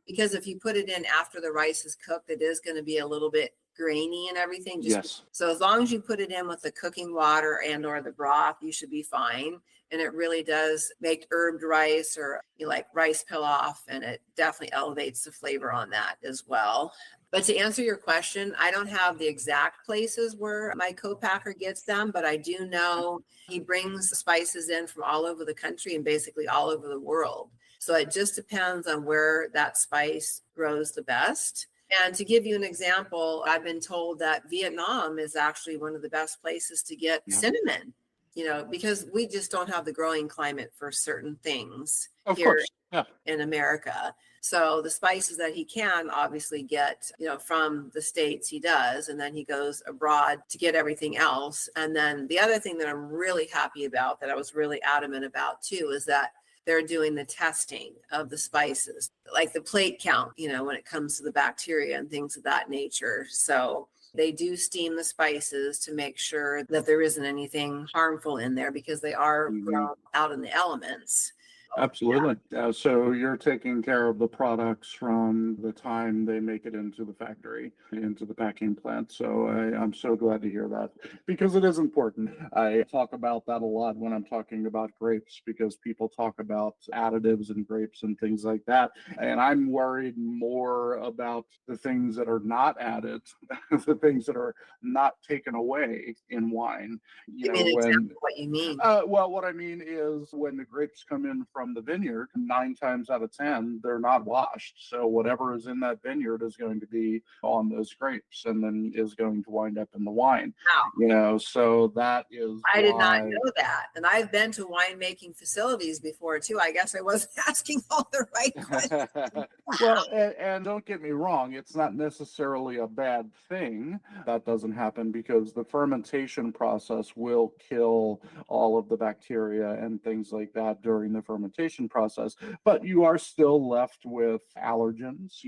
Because if you put it in after the rice is cooked, it is going to be a little bit grainy and everything. So as long as you put it in with the cooking water and or the broth, you should be fine. And it really does make herbed rice or like rice pilaf, and it definitely elevates the flavor on that as well. But to answer your question, I don't have the exact places where my co-packer gets them, but I do know he brings spices in from all over the country and basically all over the world. So it just depends on where that spice grows the best. And to give you an example, I've been told that Vietnam is actually one of the best places to get cinnamon, because we just don't have the growing climate for certain things here in America. So the spices that he can obviously get, from the States, he does. And then he goes abroad to get everything else. And then the other thing that I'm really happy about, that I was really adamant about too, is that they're doing the testing of the spices, like the plate count, when it comes to the bacteria and things of that nature. So they do steam the spices to make sure that there isn't anything harmful in there because they are grown out in the elements. Absolutely. So you're taking care of the products from the time they make it into the factory, into the packing plant. So I'm so glad to hear that because it is important. I talk about that a lot when I'm talking about grapes because people talk about additives in grapes and things like that. And I'm worried more about the things that are not added, the things that are not taken away in wine. Give me an example of what you mean. Well, what I mean is when the grapes come in from the vineyard, 9 times out of 10, they're not washed. So whatever is in that vineyard is going to be on those grapes and then is going to wind up in the wine. Wow. So that is I did not know that. And I've been to winemaking facilities before too. I guess I wasn't asking all the right questions. Well, and don't get me wrong, it's not necessarily a bad thing that doesn't happen because the fermentation process will kill all of the bacteria and things like that during the fermentation process, but you are still left with allergens,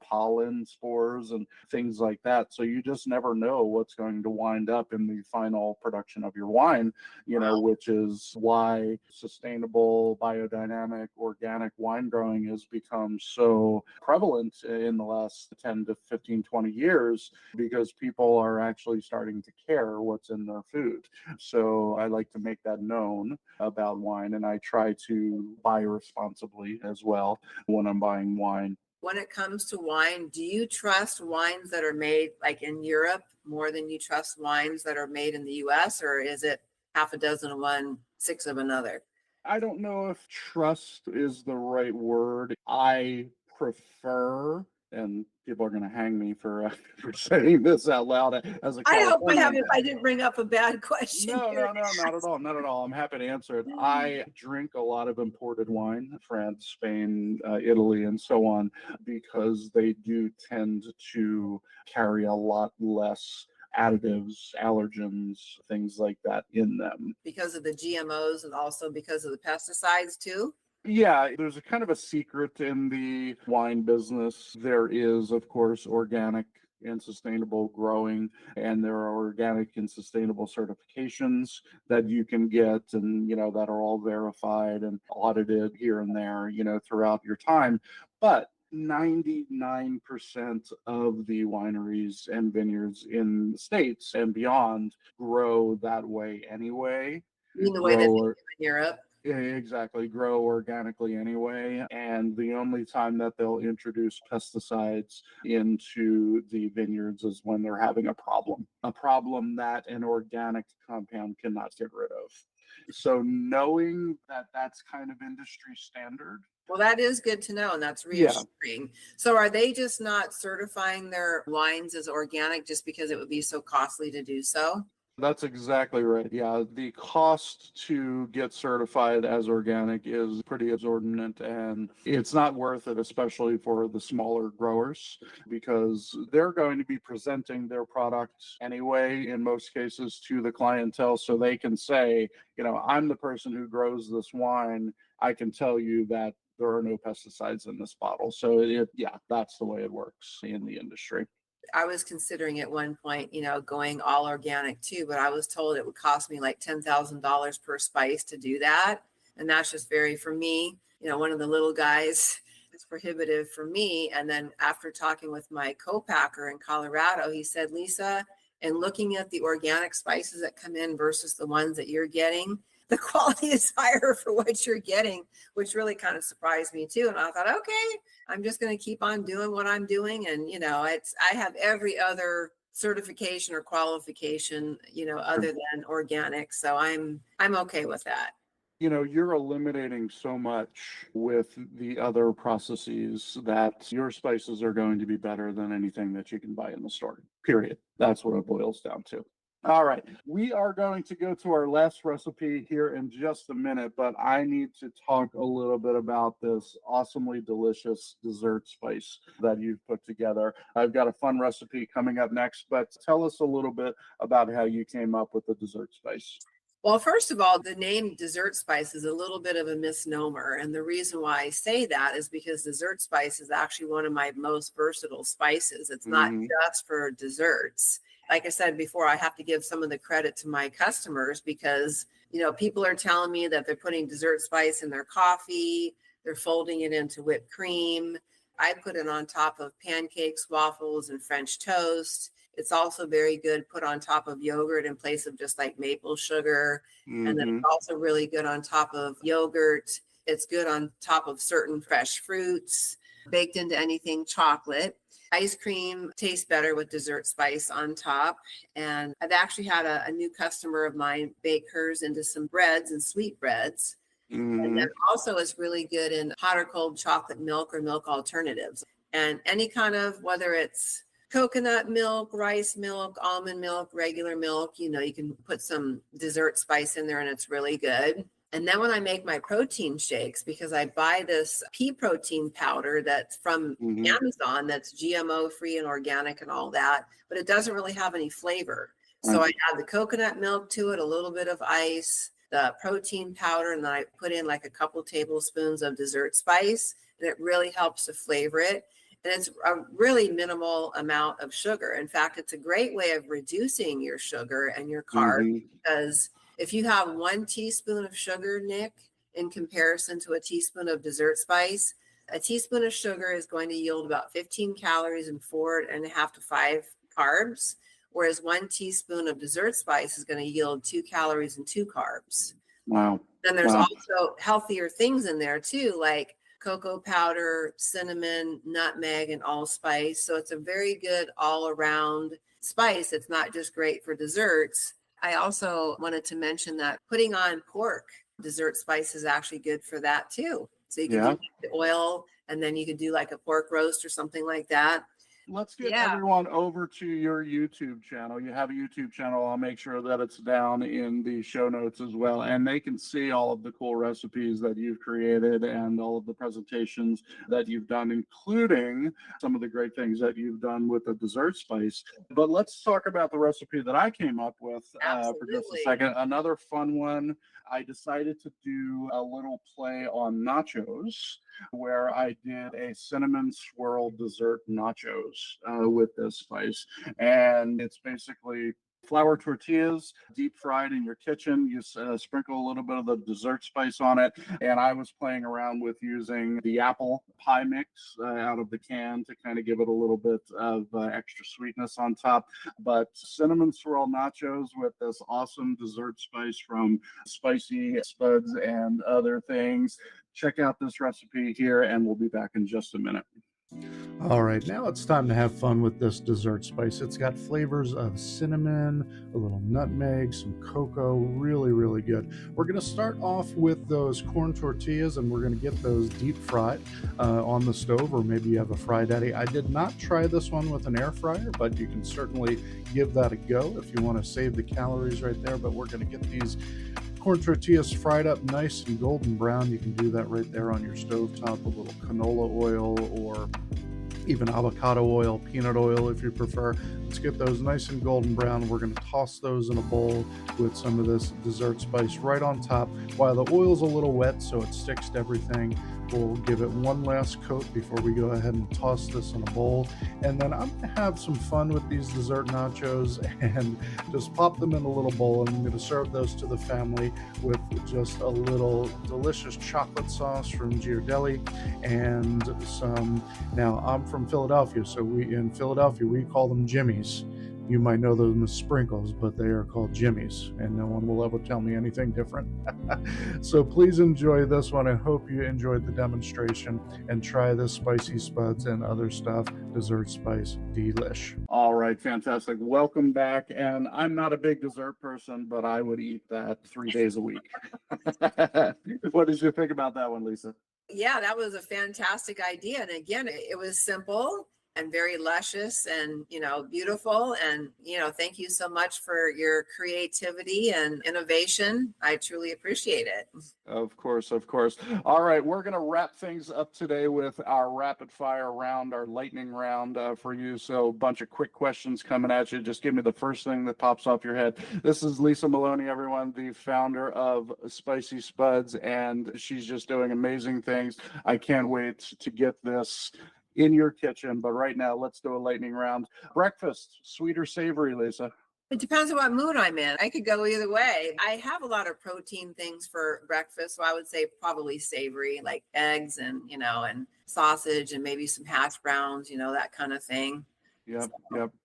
pollen, spores, and things like that. So you just never know what's going to wind up in the final production of your wine, which is why sustainable, biodynamic, organic wine growing has become so prevalent in the last 10 to 15, 20 years because people are actually starting to care what's in their food. So I like to make that known about wine, and I try to buy responsibly as well when I'm buying wine. When it comes to wine, do you trust wines that are made like in Europe more than you trust wines that are made in the US, or is it half a dozen of one, 6 of another? I don't know if trust is the right word. I prefer and people are going to hang me for for saying this out loud as a I hope Californian. I didn't bring up a bad question No, here. no, no, not at all. Not at all. I'm happy to answer it. I drink a lot of imported wine, France, Spain, Italy, and so on, because they do tend to carry a lot less additives, allergens, things like that in them. Because of the GMOs and also because of the pesticides too. Yeah, there's a kind of a secret in the wine business. There is, of course, organic and sustainable growing, and there are organic and sustainable certifications that you can get, and that are all verified and audited here and there, throughout your time. But 99% of the wineries and vineyards in the States and beyond grow that way anyway. You mean the way that they do in Europe? Exactly, grow organically anyway. And the only time that they'll introduce pesticides into the vineyards is when they're having a problem that an organic compound cannot get rid of. So knowing that that's kind of industry standard. Well, that is good to know, and that's reassuring. Yeah. So are they just not certifying their wines as organic just because it would be so costly to do so? That's exactly right. Yeah, the cost to get certified as organic is pretty exorbitant, and it's not worth it, especially for the smaller growers, because they're going to be presenting their products anyway, in most cases, to the clientele, so they can say, I'm the person who grows this wine. I can tell you that there are no pesticides in this bottle. So that's the way it works in the industry. I was considering at one point, going all organic too, but I was told it would cost me like $10,000 per spice to do that. And that's just for me, one of the little guys, it's prohibitive for me. And then after talking with my co-packer in Colorado, he said, Lisa, and looking at the organic spices that come in versus the ones that you're getting, the quality is higher for what you're getting, which really kind of surprised me too. And I thought, okay, I'm just going to keep on doing what I'm doing. And, I have every other certification or qualification, other than organic. So I'm okay with that. You're eliminating so much with the other processes that your spices are going to be better than anything that you can buy in the store, period. That's what it boils down to. All right, we are going to go to our last recipe here in just a minute, but I need to talk a little bit about this awesomely delicious dessert spice that you've put together. I've got a fun recipe coming up next, but tell us a little bit about how you came up with the dessert spice. Well, first of all, the name dessert spice is a little bit of a misnomer. And the reason why I say that is because dessert spice is actually one of my most versatile spices. It's not just for desserts. Like I said before, I have to give some of the credit to my customers because, people are telling me that they're putting dessert spice in their coffee. They're folding it into whipped cream. I put it on top of pancakes, waffles, and French toast. It's also very good put on top of yogurt in place of just like maple sugar. And then it's also really good on top of yogurt. It's good on top of certain fresh fruits, baked into anything chocolate. Ice cream tastes better with dessert spice on top. And I've actually had a new customer of mine bake hers into some breads and sweet breads. And then also it's really good in hot or cold chocolate milk or milk alternatives. And any kind of, whether it's coconut milk, rice milk, almond milk, regular milk, you can put some dessert spice in there and it's really good. And then when I make my protein shakes, because I buy this pea protein powder that's from Amazon, that's GMO free and organic and all that, but it doesn't really have any flavor. So I add the coconut milk to it, a little bit of ice, the protein powder, and then I put in like a couple tablespoons of dessert spice, and it really helps to flavor it. And it's a really minimal amount of sugar. In fact, it's a great way of reducing your sugar and your carbs because if you have 1 teaspoon of sugar, Nick, in comparison to a teaspoon of dessert spice, a teaspoon of sugar is going to yield about 15 calories and 4.5 to 5 carbs, whereas 1 teaspoon of dessert spice is going to yield 2 calories and 2 carbs. Wow. Then there's also healthier things in there too, like cocoa powder, cinnamon, nutmeg, and allspice. So it's a very good all-around spice. It's not just great for desserts. I also wanted to mention that putting on pork dessert spice is actually good for that too. So you can do the oil, and then you could do like a pork roast or something like that. Let's get everyone over to your YouTube channel. You have a YouTube channel. I'll make sure that it's down in the show notes as well. And they can see all of the cool recipes that you've created and all of the presentations that you've done, including some of the great things that you've done with the dessert spice. But let's talk about the recipe that I came up with for just a second. Another fun one. I decided to do a little play on nachos, where I did a cinnamon swirl dessert nachos with this spice. And it's basically flour tortillas, deep fried in your kitchen. You sprinkle a little bit of the dessert spice on it. And I was playing around with using the apple pie mix out of the can to kind of give it a little bit of extra sweetness on top. But cinnamon swirl nachos with this awesome dessert spice from Spicy Spuds and other things. Check out this recipe here, and we'll be back in just a minute. All right, now it's time to have fun with this dessert spice. It's got flavors of cinnamon, a little nutmeg, some cocoa, really, really good. We're going to start off with those corn tortillas, and we're going to get those deep fried on the stove, or maybe you have a Fry Daddy. I did not try this one with an air fryer, but you can certainly give that a go if you want to save the calories right there. But we're going to get these corn tortillas fried up nice and golden brown. You can do that right there on your stove top. A little canola oil or even avocado oil, peanut oil if you prefer. Let's get those nice and golden brown. We're going to toss those in a bowl with some of this dessert spice right on top. While the oil's a little wet so it sticks to everything, we'll give it one last coat before we go ahead and toss this in a bowl. And then I'm going to have some fun with these dessert nachos and just pop them in a little bowl. And I'm going to serve those to the family with just a little delicious chocolate sauce from Ghirardelli and some, now I'm from Philadelphia, so in Philadelphia we call them Jimmy's. You might know them as sprinkles, but they are called Jimmy's, and no one will ever tell me anything different. So please enjoy this one. I hope you enjoyed the demonstration and try this Spicy Spuds and other stuff. Dessert spice, delish. All right, fantastic. Welcome back. And I'm not a big dessert person, but I would eat that 3 days a week. What did you think about that one, Lisa? Yeah, that was a fantastic idea. And again, it was simple and very luscious and, beautiful. And, thank you so much for your creativity and innovation. I truly appreciate it. Of course, of course. All right, we're going to wrap things up today with our rapid fire round, our lightning round for you. So a bunch of quick questions coming at you. Just give me the first thing that pops off your head. This is Lisa Maloney, everyone, the founder of Spicy Spuds, and she's just doing amazing things. I can't wait to get this in your kitchen. But right now, let's do a lightning round. Breakfast, sweet or savory, Lisa? It depends on what mood I'm in. I could go either way. I have a lot of protein things for breakfast, so I would say probably savory, like eggs and, and sausage and maybe some hash browns, that kind of thing. Yep.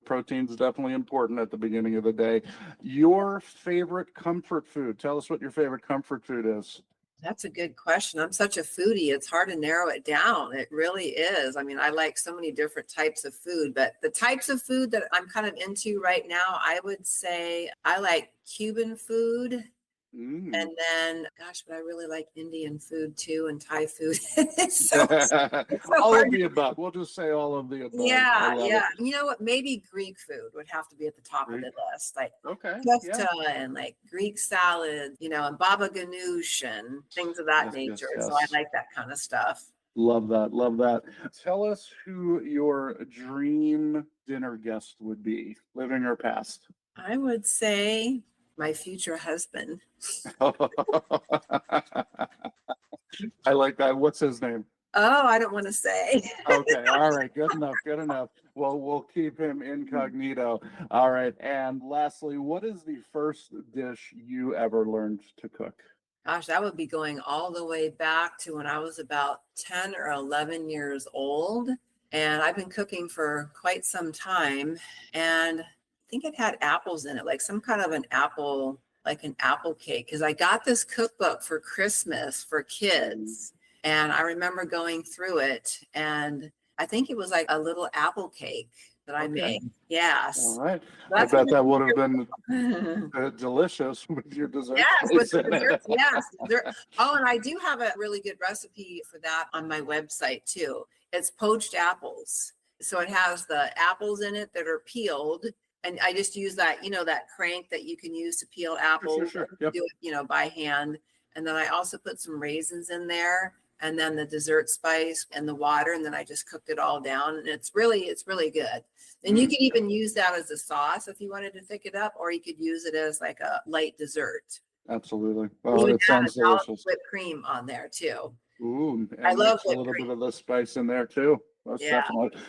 Protein's definitely important at the beginning of the day. Your favorite comfort food? Tell us what your favorite comfort food is. That's a good question. I'm such a foodie. It's hard to narrow it down. It really is. I mean, I like so many different types of food, but the types of food that I'm kind of into right now, I would say I like Cuban food. And then, but I really like Indian food too, and Thai food. so all of the above. We'll just say all of the above. Yeah. You know what? Maybe Greek food would have to be at the top of the list, like kofta and like Greek salad, and baba ganoush and things of that nature. Yes. So I like that kind of stuff. Love that. Tell us who your dream dinner guest would be, living or past. I would say my future husband. I like that. What's his name? Oh, I don't want to say. Okay. All right. Good enough. Well, we'll keep him incognito. All right. And lastly, what is the first dish you ever learned to cook? Gosh, that would be going all the way back to when I was about 10 or 11 years old. And I've been cooking for quite some time. And I think it had apples in it, like some kind of an apple, like an apple cake. Because I got this cookbook for Christmas for kids. And I remember going through it. And I think it was like a little apple cake. that I Okay. make. Yes. All right. I That's bet gonna that be would have been your- delicious with your dessert. Yes, with spice the in it. desserts, yes. Oh, and I do have a really good recipe for that on my website too. It's poached apples. So it has the apples in it that are peeled. And I just use that, that crank that you can use to peel apples. Sure. Yep. Do it, by hand. And then I also put some raisins in there and then the dessert spice and the water. And then I just cooked it all down. And it's really good. And you can even use that as a sauce if you wanted to thick it up, or you could use it as like a light dessert. Absolutely. You Oh, would it add sounds a dollop of delicious. whipped cream on there too. Ooh, I and love mix a whipped little cream. bit of the spice in there too. Most Yeah. definitely.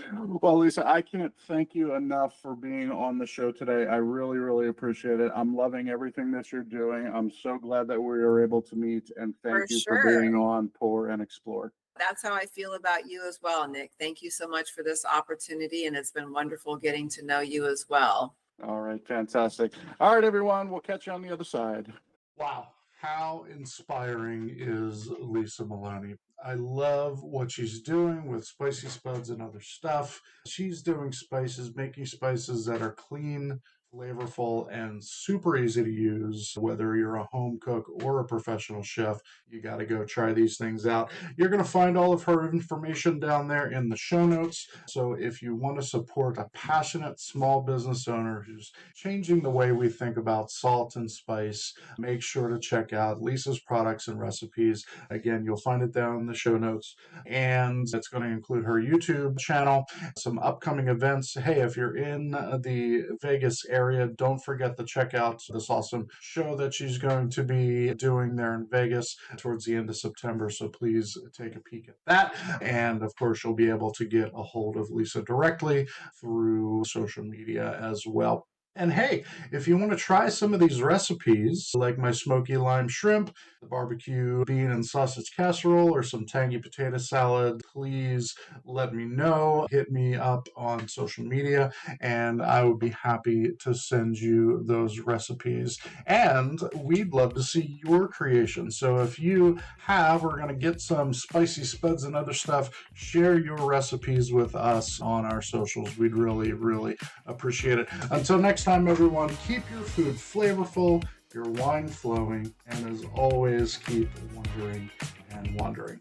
Well, Lisa, I can't thank you enough for being on the show today. I really, really appreciate it. I'm loving everything that you're doing. I'm so glad that we were able to meet, and For thank you sure. for being on Pour and Explore. That's how I feel about you as well, Nick. Thank you so much for this opportunity, and it's been wonderful getting to know you as well. All right, fantastic. All right, everyone, we'll catch you on the other side. Wow, how inspiring is Lisa Maloney? I love what she's doing with Spicy Spuds and other stuff. She's doing spices, making spices that are clean, flavorful, and super easy to use. Whether you're a home cook or a professional chef, you got to go try these things out. You're going to find all of her information down there in the show notes. So if you want to support a passionate small business owner who's changing the way we think about salt and spice, make sure to check out Lisa's products and recipes. Again, you'll find it down in the show notes. And it's going to include her YouTube channel, some upcoming events. Hey, if you're in the Vegas area, don't forget to check out this awesome show that she's going to be doing there in Vegas towards the end of September. So please take a peek at that. And of course, you'll be able to get a hold of Lisa directly through social media as well. And hey, if you want to try some of these recipes, like my smoky lime shrimp, the barbecue bean and sausage casserole, or some tangy potato salad, please let me know. Hit me up on social media, and I would be happy to send you those recipes. And we'd love to see your creation. So if you have, we're going to get some spicy spuds and other stuff, share your recipes with us on our socials. We'd really, really appreciate it. Until next time, everyone, keep your food flavorful, your wine flowing, and as always, keep wondering and wandering.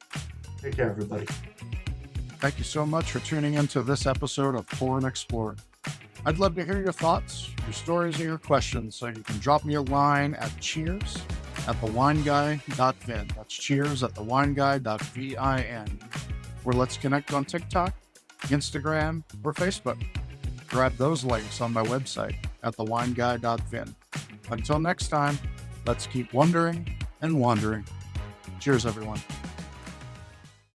Take care, everybody. Thank you so much for tuning into this episode of Pour and Explore. I'd love to hear your thoughts, your stories, and your questions, so you can drop me a line at cheers@thewineguy.vin. That's cheers@thewineguy.vin. Or let's connect on TikTok, Instagram, or Facebook. Grab those links on my website at thewineguy.vin. Until next time, let's keep wondering and wandering. Cheers, everyone.